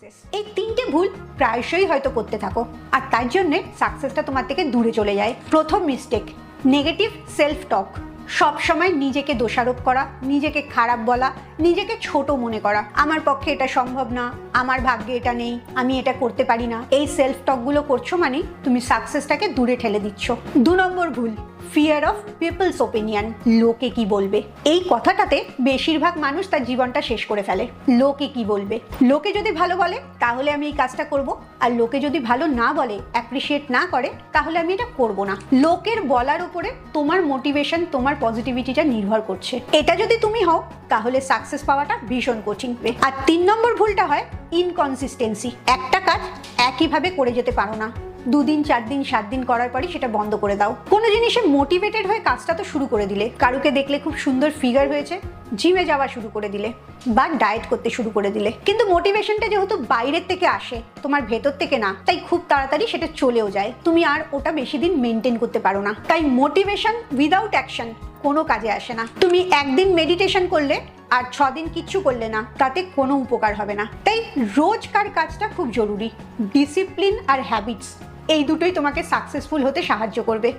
Success, এই তিনটে ভুল প্রায়শই হয়তো করতে থাকো, আর তার জন্য সাকসেসটা তোমার থেকে দূরে চলে যায়। প্রথম মিস্টেক, নেগেটিভ সেলফ টক। সব সময় নিজেকে দোষারোপ করা, নিজেকে খারাপ বলা, নিজেকে ছোট মনে করা। আমার পক্ষে এটা সম্ভব না, আমার ভাগ্যে এটা নেই, আমি এটা করতে পারি না। এই সেলফ টকগুলো করছো মানে তুমি সাকসেসটাকে দূরে ঠেলে দিচ্ছ। 2 নম্বর ভুল, ফিয়ার অফ পিপলস ওপিনিয়ন। লোকে কি বলবে, এই কথাটাতে বেশিরভাগ মানুষ তার জীবনটা শেষ করে ফেলে। লোকে কি বলবে, লোকে যদি ভালো বলে তাহলে আমি এই কাজটা করব, আর লোকে যদি ভালো না বলে, অ্যাপ্রিসিয়েট না করে, তাহলে আমি এটা করব না। লোকের বলার উপরে তোমার মোটিভেশন, তোমার পজিটিভিটিটা নির্ভর করছে। এটা যদি তুমি হও তাহলে সাকসেস পাওয়াটা ভীষণ কঠিন। আর 3 নম্বর ভুলটা হয় ইনকনসিস্টেন্সি। একটা কাজ একইভাবে করে যেতে পারো না, 2 দিন 4 দিন 7 দিন করার পরই সেটা বন্ধ করে দাও। কোনো জিনিসে মোটিভেটেড হয়ে কাজটা তো শুরু করে দিলে, কারুকে দেখলে খুব সুন্দর ফিগার হয়েছে, জিমে যাওয়া শুরু করে দিলে বা ডায়েট করতে শুরু করে দিলে, কিন্তু মোটিভেশনটা যেহেতু বাইরের থেকে আসে, তোমার ভেতর থেকে না, তাই খুব তাড়াতাড়ি সেটা চলেও যায়, তুমি আর ওটা বেশি দিন মেনটেন করতে পারো না। তাই মোটিভেশন উইদাউট অ্যাকশন কোনো কাজে আসে না। তুমি একদিন মেডিটেশন করলে আর 6 দিন কিচ্ছু করলে না, তাতে কোনো উপকার হবে না। তাই রোজকার কাজটা খুব জরুরি। ডিসিপ্লিন আর হ্যাবিটস, এই দুটোই তোমাকে সাকসেসফুল হতে সাহায্য করবে।